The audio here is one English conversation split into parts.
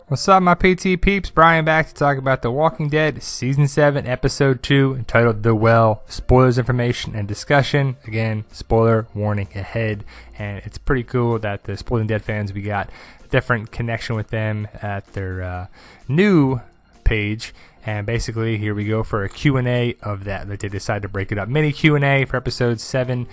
What's up, my PT peeps? Brian back to talk about The Walking Dead Season 7, Episode 2, entitled The Well. Spoilers, information, and discussion. Again, spoiler warning ahead. And it's pretty cool that the Spoiling Dead fans, we got a different connection with them at their new page. And basically, here we go for a Q&A of that. Like, they decided to break it up. Mini Q&A for Episode 7.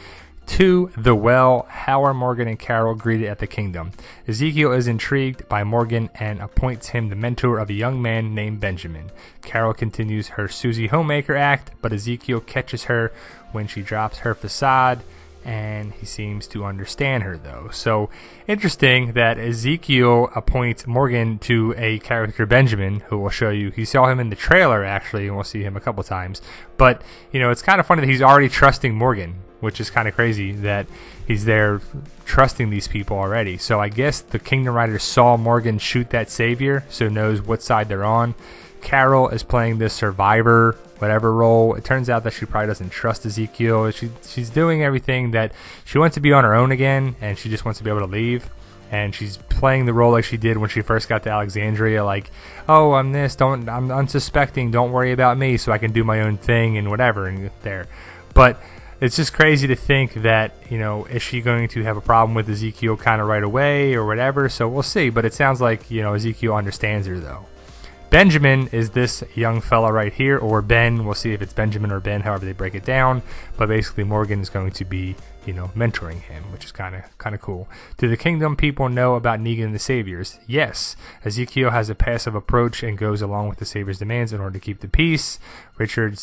To The Well, how are Morgan and Carol greeted at the kingdom? Ezekiel is intrigued by Morgan and appoints him the mentor of a young man named Benjamin. Carol continues her Susie Homemaker act, but Ezekiel catches her when she drops her facade, and he seems to understand her though. So interesting that Ezekiel appoints Morgan to a character Benjamin, who we'll show you. He saw him in the trailer actually, and we'll see him a couple times. But you know, it's kind of funny that he's already trusting Morgan, which is kind of crazy that he's there trusting these people already. So I guess the Kingdom Riders saw Morgan shoot that savior, so knows what side they're on. Carol is playing this survivor, whatever role. It turns out that she probably doesn't trust Ezekiel. She's doing everything that she wants to be on her own again, and she just wants to be able to leave. And she's playing the role like she did when she first got to Alexandria, like, oh, I'm unsuspecting, don't worry about me, so I can do my own thing and whatever, and there. But it's just crazy to think that, you know, is she going to have a problem with Ezekiel kind of right away or whatever? So we'll see. But it sounds like, you know, Ezekiel understands her, though. Benjamin is this young fella right here, or Ben. We'll see if it's Benjamin or Ben, however they break it down. But basically, Morgan is going to be, you know, mentoring him, which is kind of cool. Do the Kingdom people know about Negan and the Saviors? Yes. Ezekiel has a passive approach and goes along with the Saviors' demands in order to keep the peace. Richard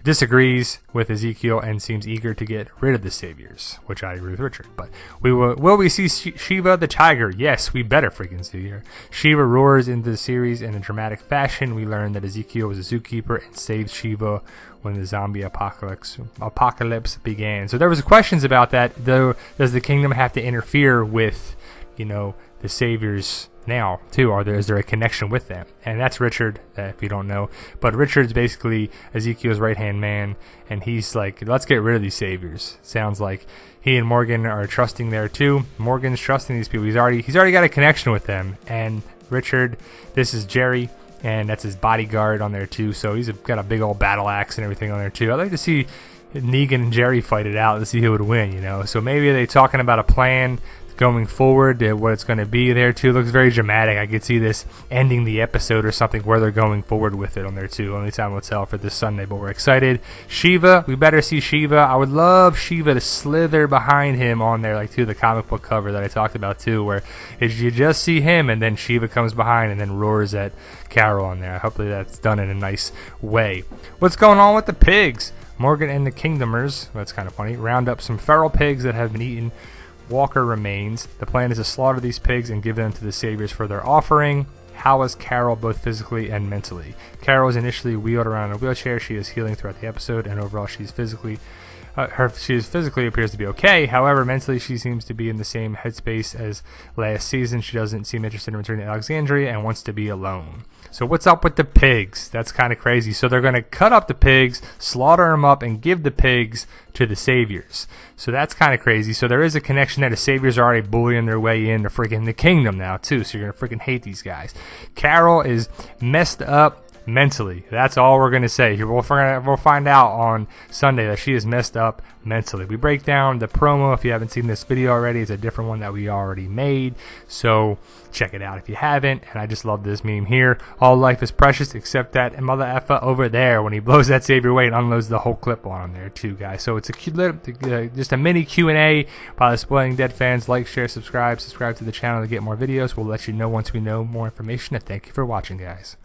disagrees with Ezekiel and seems eager to get rid of the Saviors, which I agree with Richard. But will we see Shiva the tiger? Yes, we better freaking see her. Shiva roars into the series in a dramatic fashion. We learn that Ezekiel was a zookeeper and saved Shiva when the zombie apocalypse began. So there was questions about that. Though, does the Kingdom have to interfere with, you know, the Saviors now too? Is there a connection with them? And that's Richard, if you don't know. But Richard's basically Ezekiel's right-hand man, and he's like, let's get rid of these Saviors. Sounds like he and Morgan are trusting there too. Morgan's trusting these people. He's already got a connection with them. And Richard, this is Jerry, and that's his bodyguard on there too. So he's got a big old battle axe and everything on there too. I'd like to see Negan and Jerry fight it out to see who would win, you know. So maybe they're talking about a plan going forward, what it's going to be there too. It looks very dramatic. I could see this ending the episode or something where they're going forward with it on there too. Only time will tell for this Sunday, but we're excited. Shiva, we better see Shiva. I would love Shiva to slither behind him on there, like to the comic book cover that I talked about too, where you just see him and then Shiva comes behind and then roars at Carol on there. Hopefully that's done in a nice way. What's going on with the pigs? Morgan and the Kingdomers, that's kind of funny, round up some feral pigs that have been eaten Walker remains. The plan is to slaughter these pigs and give them to the Saviors for their offering. How is Carol both physically and mentally? Carol is initially wheeled around in a wheelchair. She is healing throughout the episode, and overall she physically appears to be okay. However, mentally she seems to be in the same headspace as last season. She doesn't seem interested in returning to Alexandria and wants to be alone. So what's up with the pigs? That's kind of crazy. So they're going to cut up the pigs, slaughter them up, and give the pigs to the Saviors. So that's kind of crazy. So there is a connection there. The Saviors are already bullying their way into freaking the kingdom now too. So you're going to freaking hate these guys. Carol is messed up mentally. That's all we're going to say. We'll find out on Sunday that she is messed up mentally. We break down the promo. If you haven't seen this video already, it's a different one that we already made. So check it out if you haven't. And I just love this meme here. All life is precious except that mother effer over there when he blows that Savior away and unloads the whole clip on him there too, guys. So it's a cute little, just a mini Q&A by the Spoiling Dead fans. Like, share, subscribe to the channel to get more videos. We'll let you know once we know more information. And thank you for watching, guys.